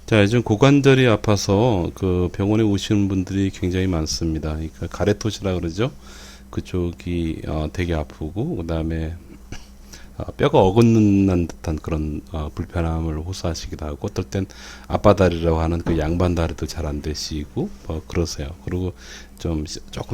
자, 요즘 고관절이 아파서 그 병원에 오시는 분들이 굉장히 많습니다. 그러니까 가래토시라 그러죠. 그쪽이 되게 아프고 그다음에 뼈가 어긋난 듯한 그런 불편함을 호소하시기도 하고 어떨 땐 앞바다리라고 하는 그 양반 다리도 잘 안 되시고 그러세요. 그리고 조금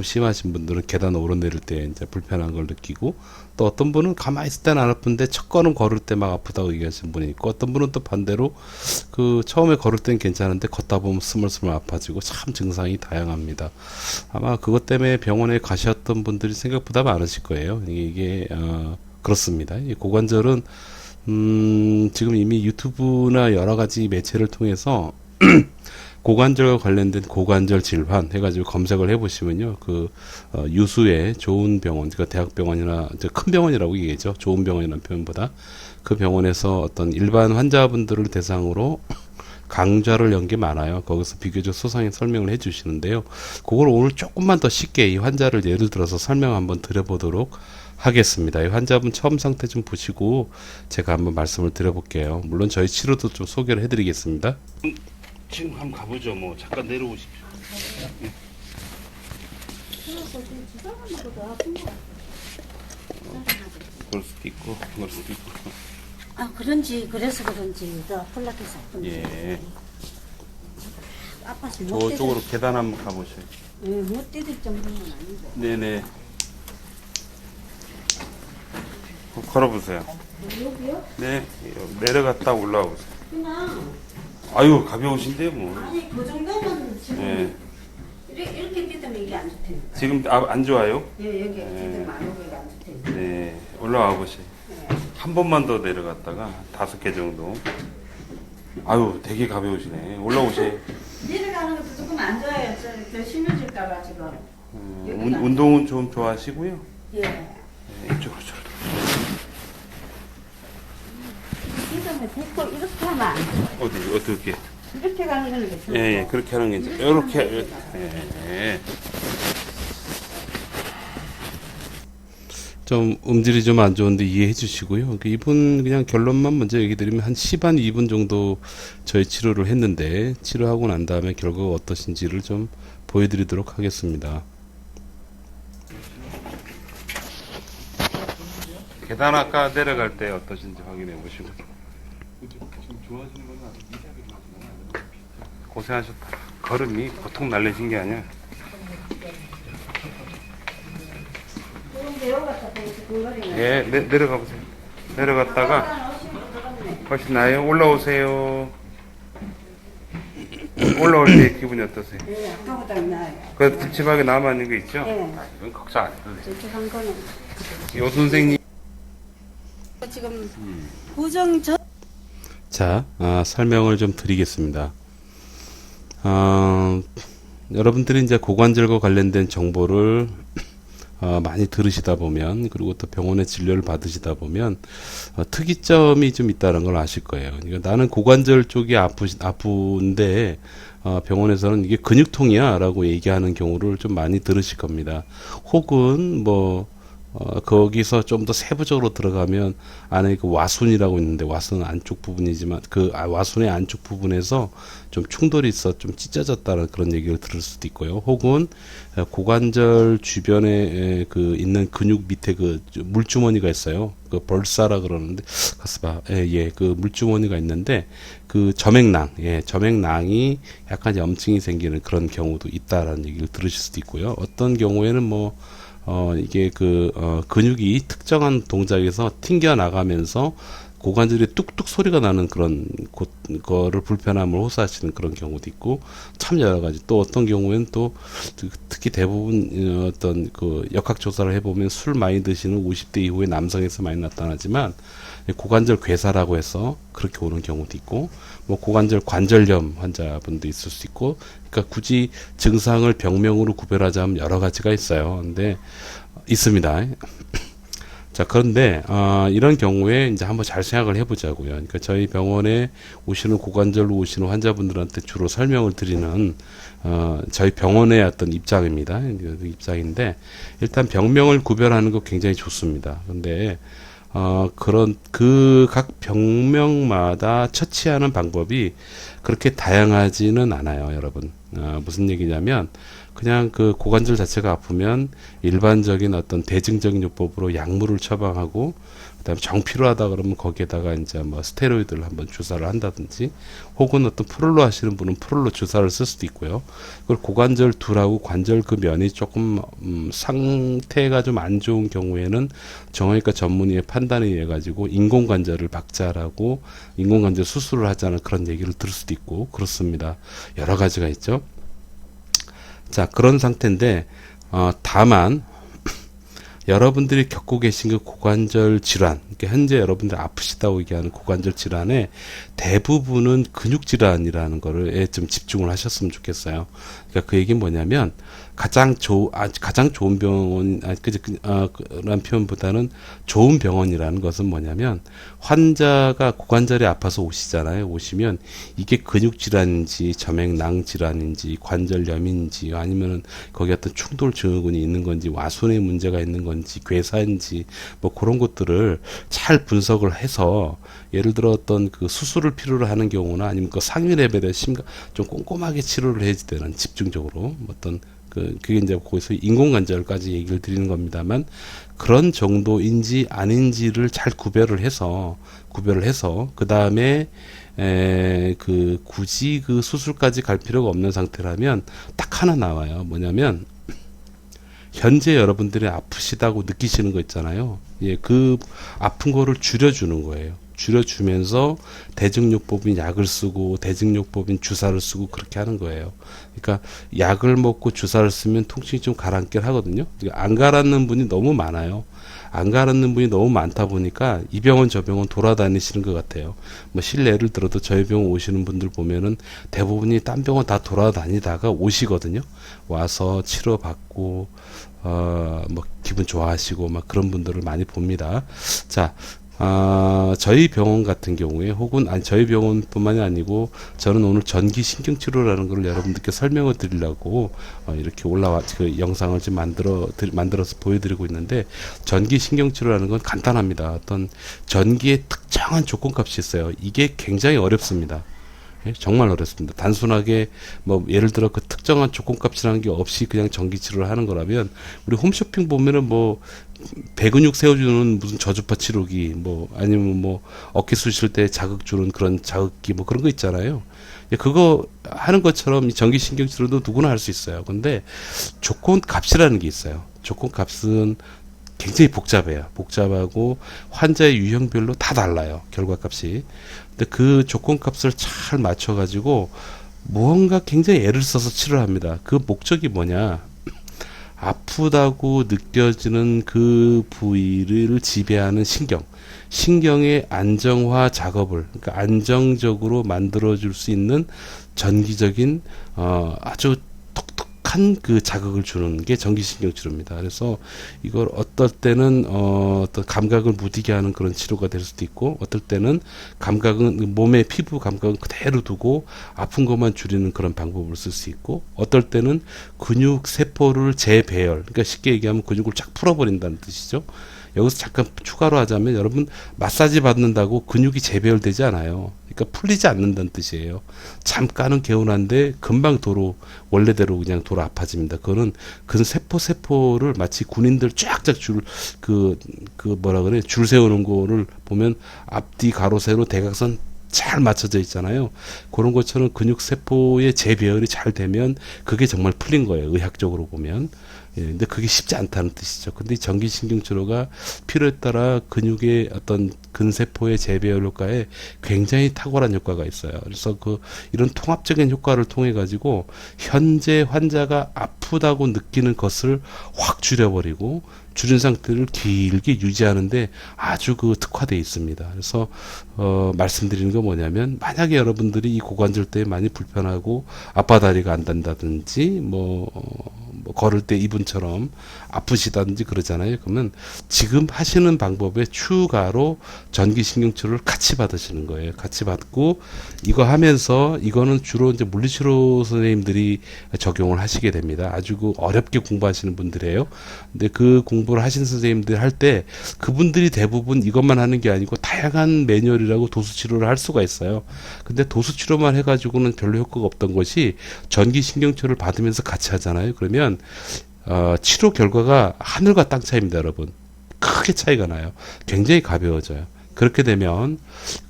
심하신 분들은 계단 오르내릴 때 이제 불편한 걸 느끼고 또 어떤 분은 가만히 있을 때는 안 아픈데 첫 걸음 걸을 때 막 아프다고 얘기하시는 분이 있고 어떤 분은 또 반대로 그 처음에 걸을 땐 괜찮은데 걷다 보면 스물스물 아파지고 참 증상이 다양합니다. 아마 그것 때문에 병원에 가셨던 분들이 생각보다 많으실 거예요. 이게 그렇습니다. 이 고관절은 지금 이미 유튜브나 여러 가지 매체를 통해서 고관절과 관련된 고관절 질환 해가지고 검색을 해보시면요, 유수의 좋은 병원, 그러니까 대학병원이나 큰 병원이라고 얘기하죠. 좋은 병원이라는 표현보다 그 병원에서 어떤 일반 환자분들을 대상으로 강좌를 연 게 많아요. 거기서 비교적 소상히 설명을 해주시는데요. 그걸 오늘 조금만 더 쉽게 이 환자를 예를 들어서 설명 한번 드려보도록 하겠습니다. 이 환자분 처음 상태 좀 보시고 제가 한번 말씀을 드려볼게요. 물론 저희 치료도 좀 소개를 해드리겠습니다. 지금 한번 가보죠. 뭐 잠깐 내려오십시오. 그럴 수도 있고 그럴 수도 있고. 아, 그래서 그런지 더 폴라케서 예. 아파서 못 저쪽으로 계단 한번 가보세요. 못 때릴 정도는 아니고. 네네. 걸어보세요. 여기요? 네. 내려갔다 올라오세요. 그냥 아유 가벼우신데 뭐. 아니 그 정도면 지금 예. 이렇게 뛰면 이게 안 좋대요. 지금 안 좋아요? 예, 여기 뛰면 안 오게 안 좋대요. 네. 올라와 보세요. 네. 한 번만 더 내려갔다가 5개 정도. 아유 되게 가벼우시네. 올라오세요. 내려가는 것도 조금 안 좋아요. 더 심해질까봐 지금. 운동은 좀 좋아하시고요. 예. 네, 이쪽으로 저로. 뛰면 됐고 이렇게 하면 안 돼. 어떻게? 이렇게 가는 거는 괜찮고. 예, 그렇게 하는 게 이제 이렇게. 예. 좀 음질이 좀 안 좋은데 이해해 주시고요. 이분 그냥 결론만 먼저 얘기 드리면 한 10, 한 2분 정도 저희 치료를 했는데 치료하고 난 다음에 결과가 어떠신지를 좀 보여드리도록 하겠습니다. 계단 아까 내려갈 때 어떠신지 확인해 보시고. 고생하셨다. 걸음이 보통 날리신 게 아니야. 예, 내려가 보세요. 내려갔다가 훨씬 나아요. 올라오세요. 올라올 때 기분이 어떠세요? 예, 아까보다 나아요. 그 찝찝하게 남아 있는 거 있죠? 예. 이건 걱정 안 해도 돼요. 찝찝한 거는 요 선생님. 지금 고정 전 자, 설명을 좀 드리겠습니다. 여러분들이 이제 고관절과 관련된 정보를 많이 들으시다 보면 그리고 또 병원에 진료를 받으시다 보면 특이점이 좀 있다는 걸 아실 거예요. 그러니까 나는 고관절 쪽이 아픈데 병원에서는 이게 근육통이야 라고 얘기하는 경우를 좀 많이 들으실 겁니다. 혹은 거기서 좀 더 세부적으로 들어가면 안에 그 와순이라고 있는데 와순은 안쪽 부분이지만 와순의 안쪽 부분에서 좀 충돌이 있어 좀 찢어졌다는 그런 얘기를 들을 수도 있고요. 혹은 고관절 주변에 있는 근육 밑에 그 물주머니가 있어요. 그 벌사라 그러는데 가스바 그 물주머니가 있는데 그 점액낭이 약간 염증이 생기는 그런 경우도 있다라는 얘기를 들으실 수도 있고요. 어떤 경우에는 이게 근육이 특정한 동작에서 튕겨 나가면서 고관절이 뚝뚝 소리가 나는 그런 거를 불편함을 호소하시는 그런 경우도 있고 참 여러 가지 또 어떤 경우에는 또 특히 대부분 어떤 역학 조사를 해보면 술 많이 드시는 50대 이후의 남성에서 많이 나타나지만 고관절 괴사라고 해서 그렇게 오는 경우도 있고 고관절 관절염 환자분도 있을 수 있고 그러니까 굳이 증상을 병명으로 구별하자면 여러 가지가 있어요. 근데 있습니다. 자, 그런데 이런 경우에 이제 한번 잘 생각을 해보자고요. 그러니까 저희 병원에 오시는 고관절로 오시는 환자분들한테 주로 설명을 드리는 저희 병원의 어떤 입장입니다. 입장인데 일단 병명을 구별하는 거 굉장히 좋습니다. 근데 그런 그 각 병명마다 처치하는 방법이 그렇게 다양하지는 않아요, 여러분. 무슨 얘기냐면 그냥 그 고관절 자체가 아프면 일반적인 어떤 대증적인 요법으로 약물을 처방하고 그다음에 정 필요하다 그러면 거기에다가 이제 뭐 스테로이드를 한번 주사를 한다든지 혹은 어떤 프롤로 하시는 분은 프롤로 주사를 쓸 수도 있고요. 그걸 고관절 둘하고 관절 그 면이 조금 상태가 좀 안 좋은 경우에는 정형외과 전문의의 판단에 의해 가지고 인공관절을 박자라고 인공관절 수술을 하자는 그런 얘기를 들을 수도 있고 그렇습니다. 여러 가지가 있죠. 자, 그런 상태인데 다만 여러분들이 겪고 계신 그 고관절 질환, 그러니까 현재 여러분들이 아프시다고 얘기하는 고관절 질환의 대부분은 근육 질환이라는 거를 좀 집중을 하셨으면 좋겠어요. 그러니까 그 얘기는 뭐냐면 가장 좋은 병원, 그런 표현보다는 좋은 병원이라는 것은 뭐냐면 환자가 고관절이 아파서 오시잖아요. 오시면 이게 근육 질환인지 점액낭 질환인지 관절염인지 아니면은 거기 어떤 충돌 증후군이 있는 건지 와손의 문제가 있는 건지 괴사인지 뭐 그런 것들을 잘 분석을 해서 예를 들어 어떤 그 수술을 필요로 하는 경우나 아니면 그 상위 레벨에 좀 꼼꼼하게 치료를 해야 되는 집중적으로 어떤 그게 이제 거기서 인공관절까지 얘기를 드리는 겁니다만 그런 정도인지 아닌지를 잘 구별을 해서 그 다음에 굳이 그 수술까지 갈 필요가 없는 상태라면 딱 하나 나와요. 뭐냐면 현재 여러분들이 아프시다고 느끼시는 거 있잖아요. 예, 그 아픈 거를 줄여주는 거예요. 줄여주면서 대증요법인 약을 쓰고 대증요법인 주사를 쓰고 그렇게 하는 거예요. 그러니까 약을 먹고 주사를 쓰면 통증이 좀 가라앉긴 하거든요. 안 가라앉는 분이 너무 많아요. 안 가라앉는 분이 너무 많다 보니까 이 병원 저 병원 돌아다니시는 것 같아요. 뭐 실례를 들어도 저희 병원 오시는 분들 보면은 대부분이 딴 병원 다 돌아다니다가 오시거든요. 와서 치료받고 뭐 기분 좋아하시고 막 그런 분들을 많이 봅니다. 자, 저희 병원 같은 경우에 혹은 저희 병원뿐만이 아니고 저는 오늘 전기 신경치료라는 걸 여러분들께 설명을 드리려고 이렇게 그 영상을 지금 만들어서 보여드리고 있는데 전기 신경치료라는 건 간단합니다. 어떤 전기의 특정한 조건값이 있어요. 이게 굉장히 어렵습니다. 예, 정말 어렵습니다. 단순하게 뭐 예를 들어 그 특정한 조건값이라는 게 없이 그냥 전기 치료를 하는 거라면 우리 홈쇼핑 보면은 뭐 배근육 세워주는 무슨 저주파 치료기 뭐 아니면 뭐 어깨 쑤실 때 자극 주는 그런 자극기 뭐 그런 거 있잖아요. 예, 그거 하는 것처럼 이 전기 신경 치료도 누구나 할 수 있어요. 근데 조건값이라는 게 있어요. 조건값은 굉장히 복잡해요. 복잡하고 환자의 유형별로 다 달라요. 결과값이. 근데 그 조건값을 잘 맞춰가지고 무언가 굉장히 애를 써서 치료를 합니다. 그 목적이 뭐냐? 아프다고 느껴지는 그 부위를 지배하는 신경의 안정화 작업을, 그러니까 안정적으로 만들어줄 수 있는 전기적인 아주 독특한 그 자극을 주는 게 전기신경치료입니다. 그래서 이걸 어떨 때는 어떤 감각을 무디게 하는 그런 치료가 될 수도 있고, 어떨 때는 감각은 몸의 피부 감각은 그대로 두고 아픈 것만 줄이는 그런 방법을 쓸 수 있고, 어떨 때는 근육 세포를 재배열, 그러니까 쉽게 얘기하면 근육을 쫙 풀어버린다는 뜻이죠. 여기서 잠깐 추가로 하자면 여러분 마사지 받는다고 근육이 재배열되지 않아요. 그러니까 풀리지 않는다는 뜻이에요. 잠깐은 개운한데 금방 원래대로 그냥 아파집니다. 그거는 그 세포를 마치 군인들 쫙쫙 줄 세우는 거를 보면 앞뒤 가로 세로 대각선 잘 맞춰져 있잖아요. 그런 것처럼 근육 세포의 재배열이 잘 되면 그게 정말 풀린 거예요. 의학적으로 보면. 예, 근데 그게 쉽지 않다는 뜻이죠. 근데 전기신경치료가 필요에 따라 근육의 어떤 근세포의 재배열 효과에 굉장히 탁월한 효과가 있어요. 그래서 이런 통합적인 효과를 통해 가지고 현재 환자가 아프다고 느끼는 것을 확 줄여버리고 줄인 상태를 길게 유지하는데 아주 특화되어 있습니다. 그래서 말씀드리는 건 뭐냐면 만약에 여러분들이 이 고관절 때문에 많이 불편하고 앞바다리가 안 단다든지 뭐 뭐 걸을 때 이분처럼 아프시다든지 그러잖아요. 그러면 지금 하시는 방법에 추가로 전기신경치료를 같이 받으시는 거예요. 같이 받고 이거 하면서 이거는 주로 이제 물리치료 선생님들이 적용을 하시게 됩니다. 아주 그 어렵게 공부하시는 분들이에요. 근데 그 공부를 하신 선생님들 할 때 그분들이 대부분 이것만 하는 게 아니고 다양한 매뉴얼이라고 도수치료를 할 수가 있어요. 근데 도수치료만 해가지고는 별로 효과가 없던 것이 전기신경치료를 받으면서 같이 하잖아요. 그러면 치료 결과가 하늘과 땅 차이입니다, 여러분. 크게 차이가 나요. 굉장히 가벼워져요. 그렇게 되면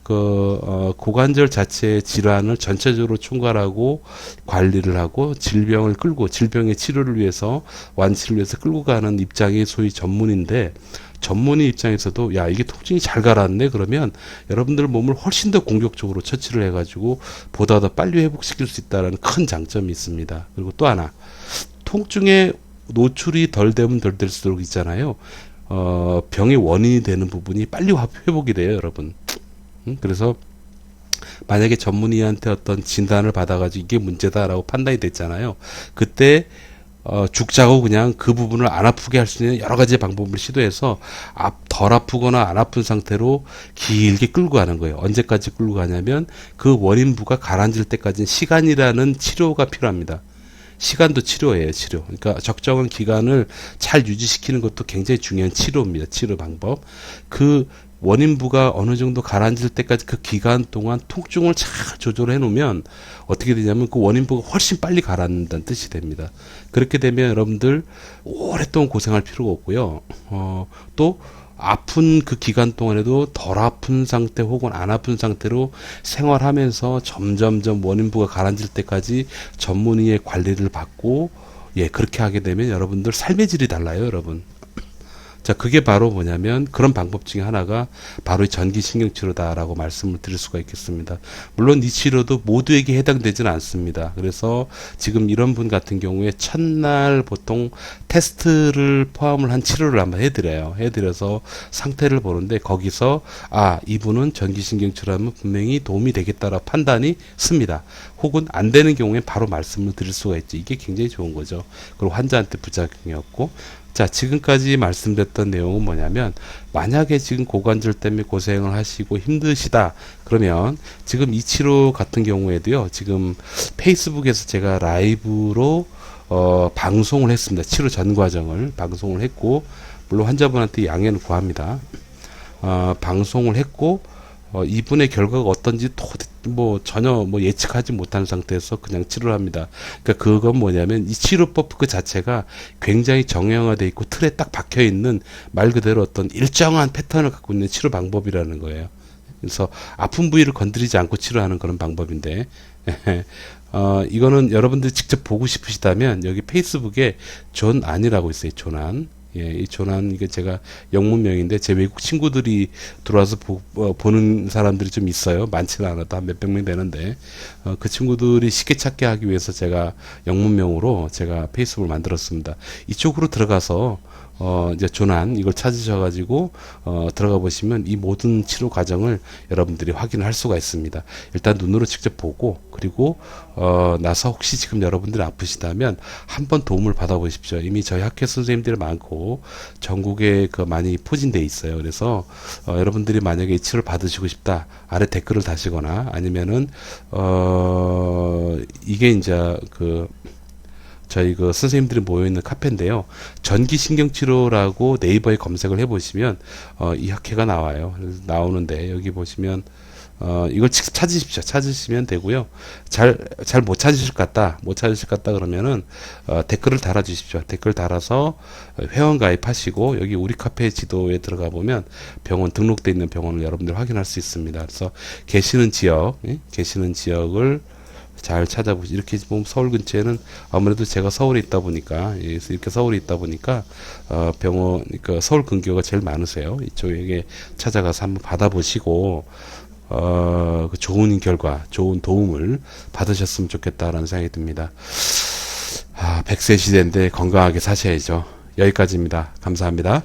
고관절 자체의 질환을 전체적으로 총괄하고 관리를 하고 질병을 끌고 질병의 치료를 위해서 완치를 위해서 끌고 가는 입장이 소위 전문인데 전문의 입장에서도 야 이게 통증이 잘 가라앉네 그러면 여러분들 몸을 훨씬 더 공격적으로 처치를 해가지고 보다 더 빨리 회복시킬 수 있다는 큰 장점이 있습니다. 그리고 또 하나 통증에 노출이 덜 되면 덜 될수록 있잖아요. 병의 원인이 되는 부분이 빨리 회복이 돼요, 여러분. 그래서 만약에 전문의한테 어떤 진단을 받아가지고 이게 문제다라고 판단이 됐잖아요. 그때 죽자고 그냥 그 부분을 안 아프게 할 수 있는 여러 가지 방법을 시도해서 덜 아프거나 안 아픈 상태로 길게 끌고 가는 거예요. 언제까지 끌고 가냐면 그 원인부가 가라앉을 때까지는 시간이라는 치료가 필요합니다. 시간도 치료예요, 치료. 그러니까 적정한 기간을 잘 유지시키는 것도 굉장히 중요한 치료입니다. 치료 방법. 그 원인부가 어느 정도 가라앉을 때까지 그 기간 동안 통증을 잘 조절해 놓으면 어떻게 되냐면 그 원인부가 훨씬 빨리 가라앉는다는 뜻이 됩니다. 그렇게 되면 여러분들 오랫동안 고생할 필요가 없고요. 또 아픈 그 기간 동안에도 덜 아픈 상태 혹은 안 아픈 상태로 생활하면서 점점점 원인부가 가라앉을 때까지 전문의의 관리를 받고 그렇게 하게 되면 여러분들 삶의 질이 달라요, 여러분. 자, 그게 바로 뭐냐면 그런 방법 중에 하나가 바로 전기신경치료다라고 말씀을 드릴 수가 있겠습니다. 물론 이 치료도 모두에게 해당되지는 않습니다. 그래서 지금 이런 분 같은 경우에 첫날 보통 테스트를 포함을 한 치료를 한번 해드려요. 해드려서 상태를 보는데 거기서 이분은 전기신경치료하면 분명히 도움이 되겠다라고 판단이 씁니다. 혹은 안 되는 경우에 바로 말씀을 드릴 수가 있죠. 이게 굉장히 좋은 거죠. 그리고 환자한테 부작용이 없고 자, 지금까지 말씀드렸던 내용은 뭐냐면 만약에 지금 고관절 때문에 고생을 하시고 힘드시다 그러면 지금 이 치료 같은 경우에도요 지금 페이스북에서 제가 라이브로 방송을 했습니다. 치료 전 과정을 방송을 했고 물론 환자분한테 양해를 구합니다. 방송을 했고 이분의 결과가 어떤지 전혀 예측하지 못한 상태에서 그냥 치료를 합니다. 그러니까 그건 뭐냐면 이 치료법 그 자체가 굉장히 정형화되어 있고 틀에 딱 박혀 있는 말 그대로 어떤 일정한 패턴을 갖고 있는 치료 방법이라는 거예요. 그래서 아픈 부위를 건드리지 않고 치료하는 그런 방법인데 이거는 여러분들이 직접 보고 싶으시다면 여기 페이스북에 존 안이라고 있어요. 존 안. 이 조난 이게 제가 영문명인데 제 외국 친구들이 들어와서 보는 사람들이 좀 있어요. 많지는 않아도 한 몇백 명 되는데 그 친구들이 쉽게 찾게 하기 위해서 제가 영문명으로 제가 페이스북을 만들었습니다. 이쪽으로 들어가서 이제 조난 이걸 찾으셔가지고 들어가 보시면 이 모든 치료 과정을 여러분들이 확인할 수가 있습니다. 일단 눈으로 직접 보고 그리고 나서 혹시 지금 여러분들이 아프시다면 한번 도움을 받아보십시오. 이미 저희 학회 선생님들이 많고 전국에 많이 포진돼 있어요. 그래서 여러분들이 만약에 이 치료를 받으시고 싶다 아래 댓글을 다시거나 아니면은 이게 이제 저희 선생님들이 모여있는 카페인데요. 전기신경치료라고 네이버에 검색을 해보시면, 이 학회가 나와요. 나오는데, 여기 보시면, 이걸 찾으십시오. 찾으시면 되고요. 잘 못 찾으실 것 같다. 못 찾으실 것 같다 그러면은, 댓글을 달아주십시오. 댓글 달아서 회원 가입하시고, 여기 우리 카페 지도에 들어가 보면 병원, 등록되어 있는 병원을 여러분들 확인할 수 있습니다. 그래서 계시는 지역을 잘 찾아보시. 이렇게 보면 서울 근처에는 아무래도 제가 서울에 있다 보니까 이렇게 서울에 있다 보니까 병원 그러니까 서울 근교가 제일 많으세요. 이쪽에 찾아가서 한번 받아보시고 좋은 결과, 좋은 도움을 받으셨으면 좋겠다라는 생각이 듭니다. 100세 시대인데 건강하게 사셔야죠. 여기까지입니다. 감사합니다.